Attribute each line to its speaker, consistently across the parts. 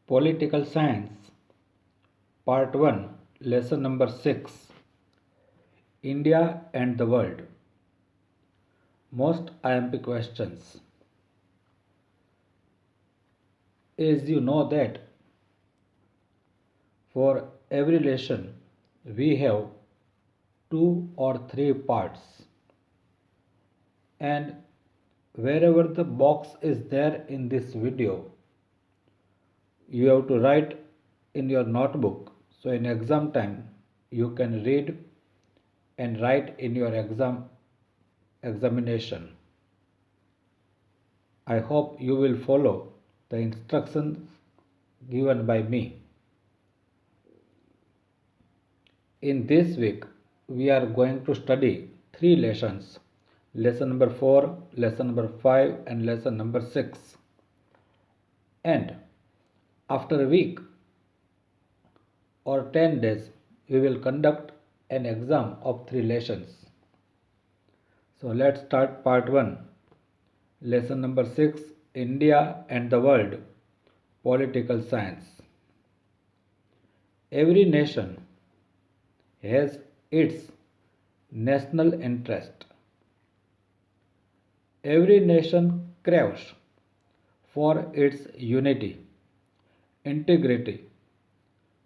Speaker 1: Political Science, Part 1, Lesson number 6, India and the World. Most IMP questions. As you know that for every lesson we have two or three parts, and wherever the box is there in this video, you have to write in your notebook, so in exam time you can read and write in your examination. I hope you will follow the instructions given by me. In this week we are going to study three lessons: lesson number 4, lesson number 5 and lesson number 6. And after a week or 10 days we will conduct an exam of three lessons. So let's start part 1. Lesson number 6, India and the World, Political Science. Every nation has its national interest. Every nation craves for its unity, integrity,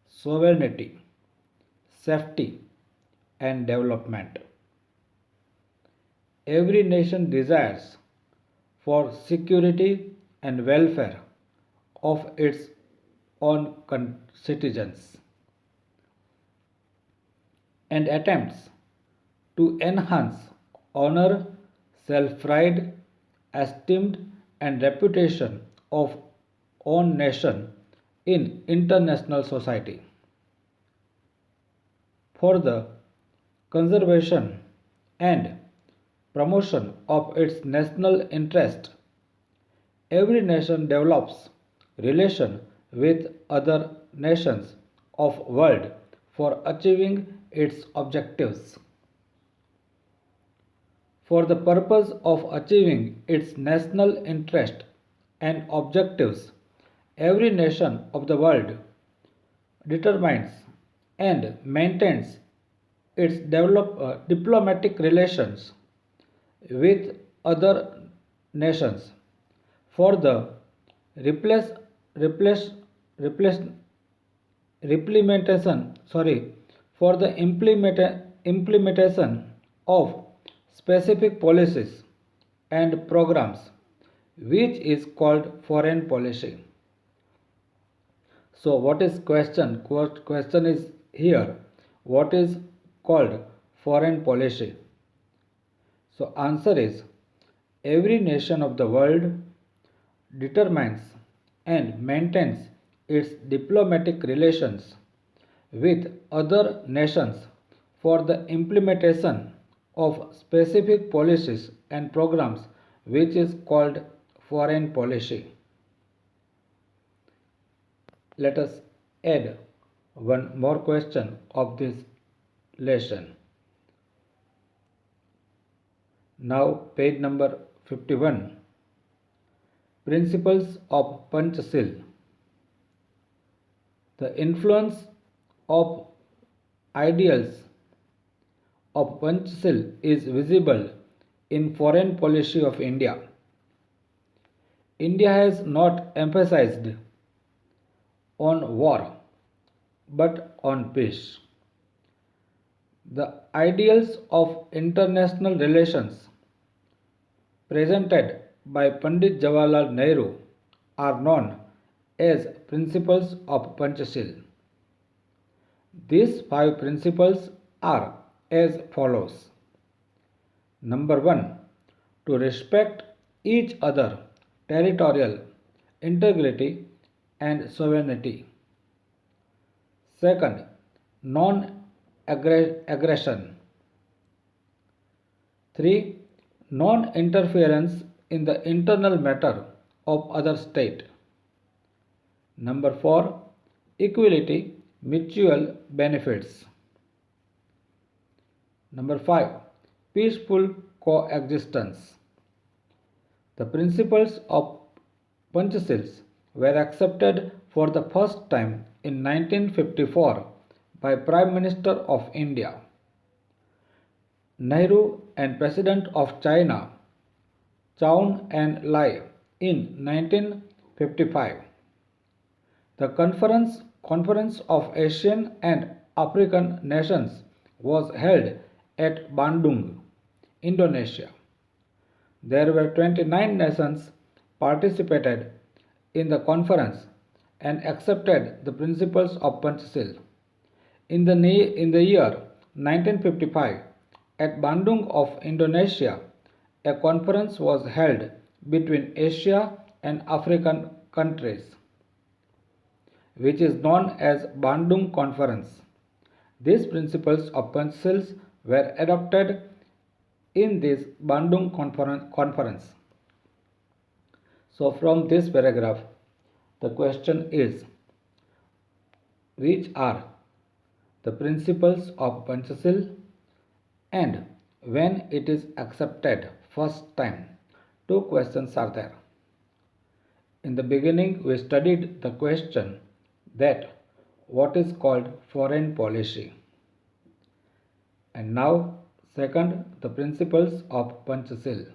Speaker 1: sovereignty, safety, and development. Every nation desires for security and welfare of its own citizens and attempts to enhance honor, self-pride, esteem and reputation of own nation in international society. For the conservation and promotion of its national interest, every nation develops relation with other nations of world for achieving its objectives. For the purpose of achieving its national interest and objectives, every nation of the world determines and maintains its diplomatic relations with other nations for the replace, replace, replace, for the implementation of specific policies and programs, which is called foreign policy. So what is question? Question is here, what is called foreign policy? So answer is, every nation of the world determines and maintains its diplomatic relations with other nations for the implementation of specific policies and programs, which is called foreign policy. Let us add one more question of this lesson. Now page number 51. Principles of Panchashil. The influence of ideals of Panchashil is visible in foreign policy of India. India has not emphasized on war but on peace. The ideals of international relations presented by Pandit Jawaharlal Nehru are known as principles of Panchashil. These 5 principles are as follows. Number 1. To respect each other territorial integrity and sovereignty. Second, non-aggression. 3. Non-interference in the internal matter of other state. Number 4. Equality, mutual benefits. Number 5. Peaceful coexistence. The principles of Panchashil were accepted for the first time in 1954 by Prime Minister of India Nehru and President of China Chow En-lai in 1955. The Conference of Asian and African Nations was held at Bandung, Indonesia. There were 29 nations participated in the conference and accepted the principles of Panchashil. In the year 1955, at Bandung of Indonesia, a conference was held between Asia and African countries, which is known as Bandung Conference. These principles of Panchashil were adopted in this Bandung conference. So from this paragraph, the question is, which are the principles of Panchashil and when it is accepted first time? Two questions are there. In the beginning, we studied the question that what is called foreign policy. And now, second, the principles of Panchashil.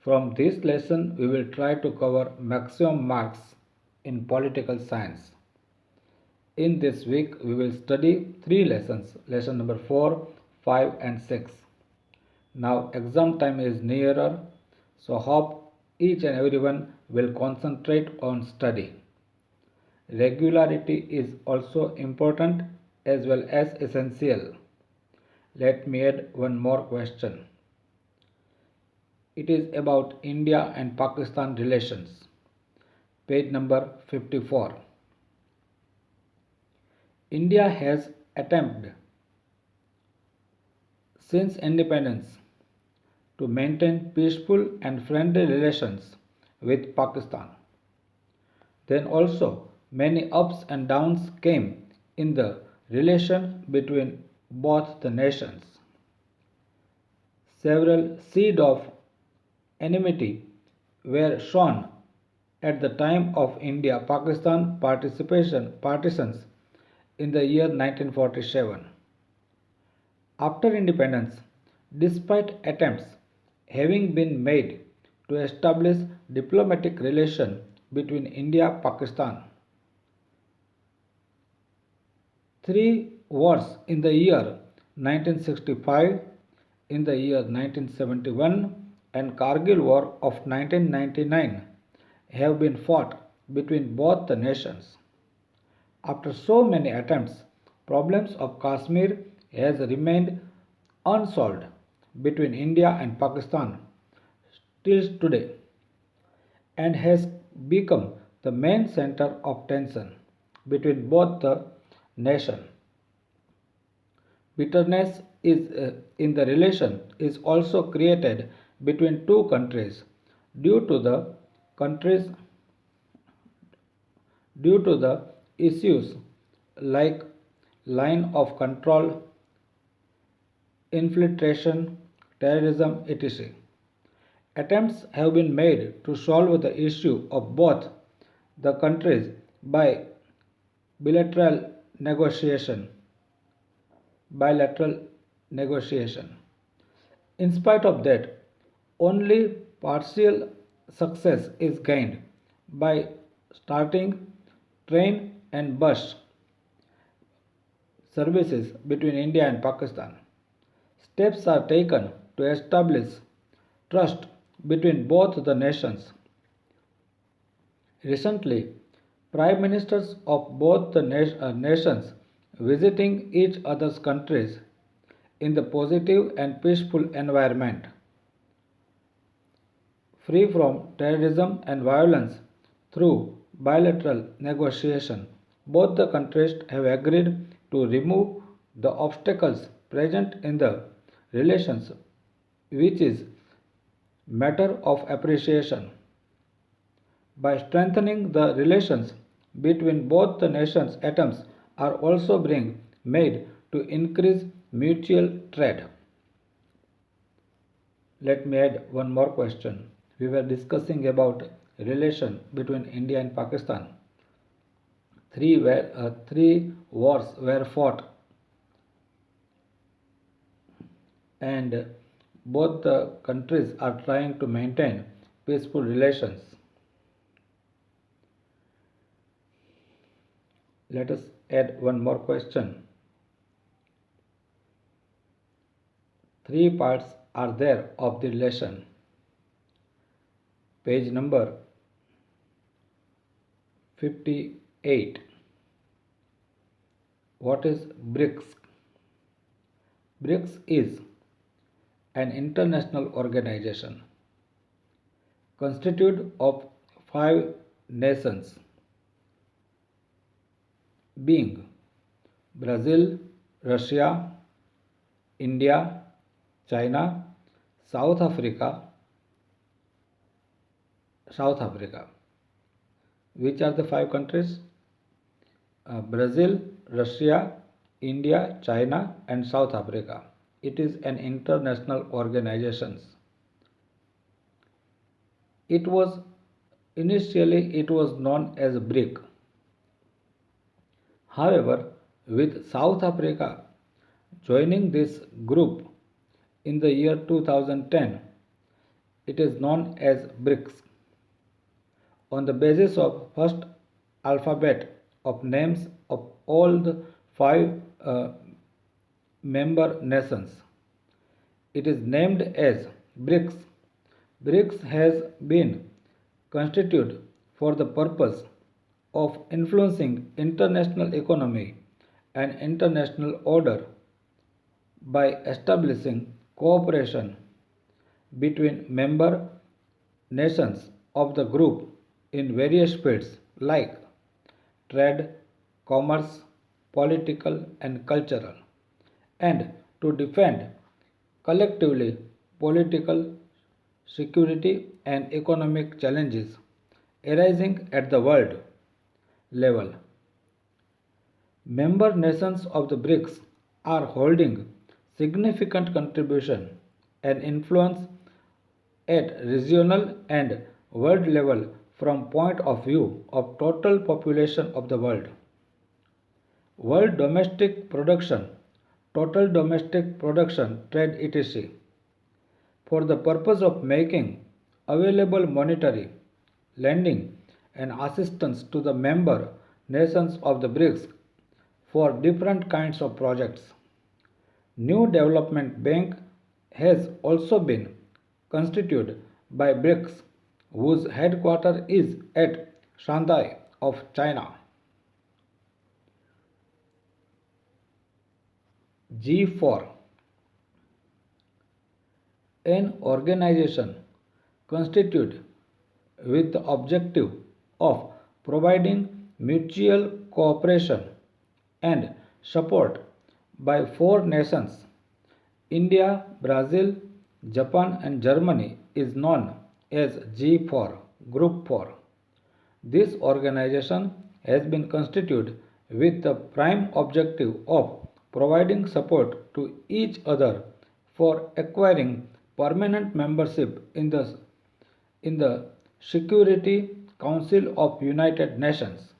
Speaker 1: From this lesson, we will try to cover maximum marks in political science. In this week, we will study 3 lessons, lesson number 4, 5 and 6. Now exam time is nearer, so hope each and everyone will concentrate on study. Regularity is also important as well as essential. Let me add one more question. It is about India and Pakistan relations. Page number 54. India has attempted since independence to maintain peaceful and friendly relations with Pakistan. Then also many ups and downs came in the relation between both the nations. Several seeds of enmity were shown at the time of India-Pakistan partitions in the year 1947. After independence, despite attempts having been made to establish diplomatic relation between India and Pakistan, 3 wars in the year 1965, in the year 1971 and Kargil War of 1999 have been fought between both the nations. After so many attempts, problems of Kashmir has remained unsolved between India and Pakistan till today and has become the main center of tension between both the nations. Bitterness in the relation is also created between two countries due to the issues like line of control, infiltration, terrorism, etc. Attempts have been made to solve the issue of both the countries by bilateral negotiation. In spite of that, only partial success is gained by starting train and bus services between India and Pakistan. Steps are taken to establish trust between both the nations. Recently, prime ministers of both the nations visiting each other's countries in the positive and peaceful environment, free from terrorism and violence through bilateral negotiation. Both the countries have agreed to remove the obstacles present in the relations, which is matter of appreciation. By strengthening the relations between both the nations, attempts are also being made to increase mutual trade. Let me add one more question. We were discussing about relation between India and Pakistan. Three wars were fought, and both the countries are trying to maintain peaceful relations. Let us add one more question. Three parts are there of the relation. Page number 58. What is BRICS? BRICS is an international organization constituted of 5 nations, being Brazil, Russia, India, China, South Africa. Which are the 5 countries? Brazil, Russia, India, China, and South Africa. It is an international organization. Initially it was known as BRIC. However, with South Africa joining this group in the year 2010, it is known as BRICS. On the basis of first alphabet of names of all the 5 member nations, it is named as BRICS. BRICS has been constituted for the purpose of influencing international economy and international order by establishing cooperation between member nations of the group in various fields like trade, commerce, political, and cultural, and to defend collectively political, security, and economic challenges arising at the world level. Member nations of the BRICS are holding significant contribution and influence at regional and world level from point of view of total population of the world. World domestic production, total domestic production, trade etc. for the purpose of making available monetary, lending and assistance to the member nations of the BRICS for different kinds of projects. New Development Bank has also been constituted by BRICS, whose headquarters is at Shanghai of China. G4. An organization constituted with the objective of providing mutual cooperation and support by 4 nations, India, Brazil, Japan, and Germany, is known as G4, Group 4. This organization has been constituted with the prime objective of providing support to each other for acquiring permanent membership in the Security Council of United Nations.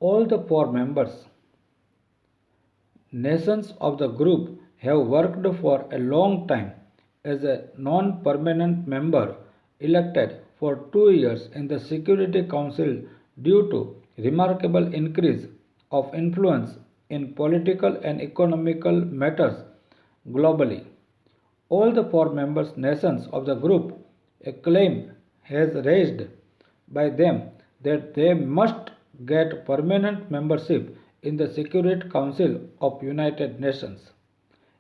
Speaker 1: All the 4 members nations of the group have worked for a long time as a non-permanent member elected for 2 years in the Security Council due to remarkable increase of influence in political and economical matters globally. All the 4 members nations of the group, a claim has raised by them that they must get permanent membership in the Security Council of United Nations.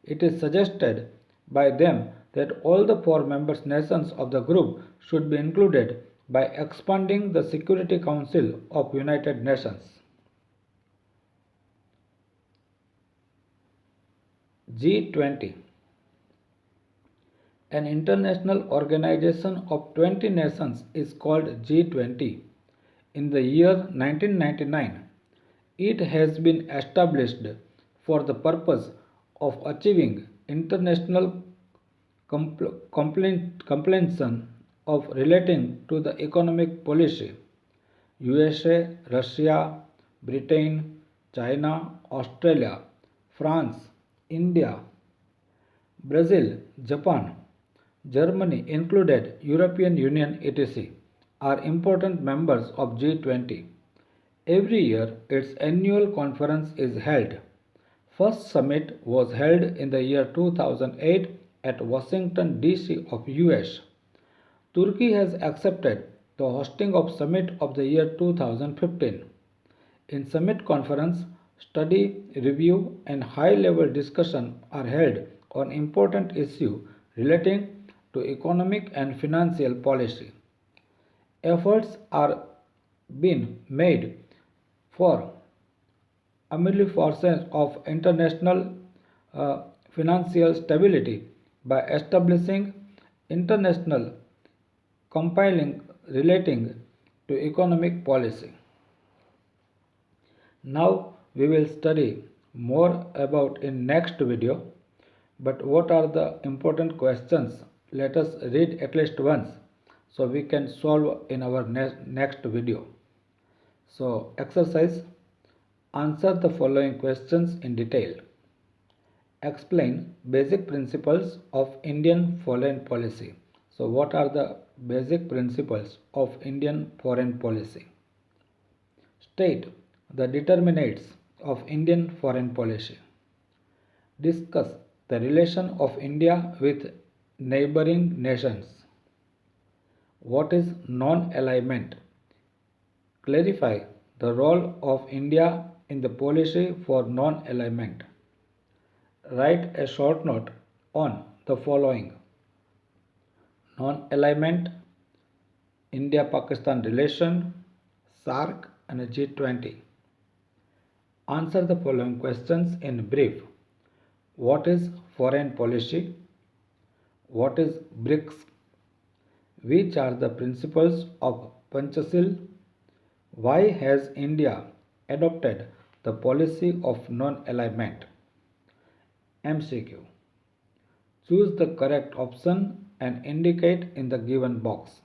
Speaker 1: It is suggested by them that all the 4 members nations of the group should be included by expanding the Security Council of United Nations. G20. An international organization of 20 nations is called G20. In the year 1999, it has been established for the purpose of achieving international comprehension of relating to the economic policy. USA, Russia, Britain, China, Australia, France, India, Brazil, Japan, Germany included European Union etc. are important members of G20. Every year its annual conference is held. First summit was held in the year 2008 at Washington DC of US. Turkey has accepted the hosting of summit of the year 2015. In summit conference, study, review and high-level discussion are held on important issues relating to economic and financial policy. Efforts are being made for amelioration of international financial stability by establishing international compiling relating to economic policy. Now we will study more about in next video, but what are the important questions? Let us read at least once so we can solve in our next video. So exercise, answer the following questions in detail. Explain basic principles of Indian foreign policy. So what are the basic principles of Indian foreign policy? State the determinants of Indian foreign policy. Discuss the relation of India with neighboring nations. What is non-alignment? Clarify the role of India in the policy for non-alignment. Write a short note on the following: non-alignment, India-Pakistan relation, SAARC and G20. Answer the following questions in brief. What is foreign policy? What is BRICS? Which are the principles of Panchashil? Why has India adopted the policy of non-alignment? MCQ. Choose the correct option and indicate in the given box.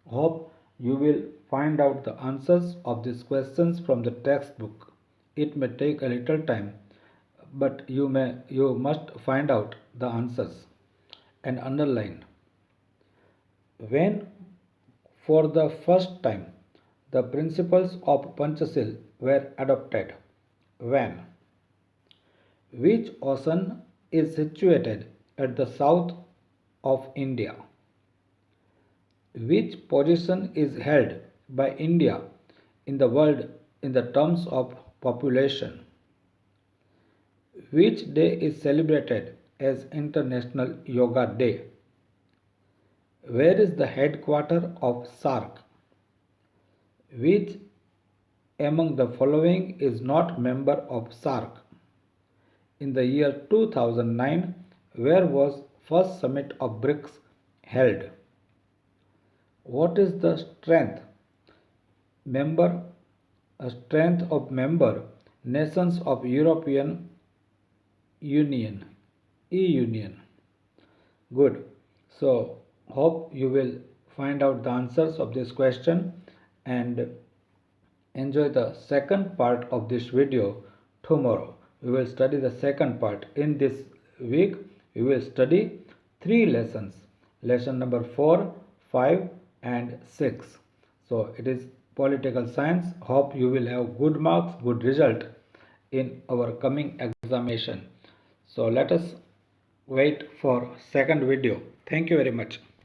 Speaker 1: Hope you will find out the answers of these questions from the textbook. It may take a little time, but you must find out the answers and underline. When for the first time the principles of Panchashil were adopted? When? Which ocean is situated at the south of India? Which position is held by India in the world in the terms of population? Which day is celebrated as International Yoga Day? Where is the headquarters of SAARC? Which among the following is not member of SAARC? In the year 2009, where was first summit of BRICS held? What is the strength of member nations of European Union, E-Union? Good. So hope you will find out the answers of this question and enjoy the second part of this video tomorrow. We will study the second part. In this week, we will study 3 lessons. Lesson number 4, 5 and 6. So it is political science. Hope you will have good marks, good result in our coming examination. So let us wait for second video. Thank you very much.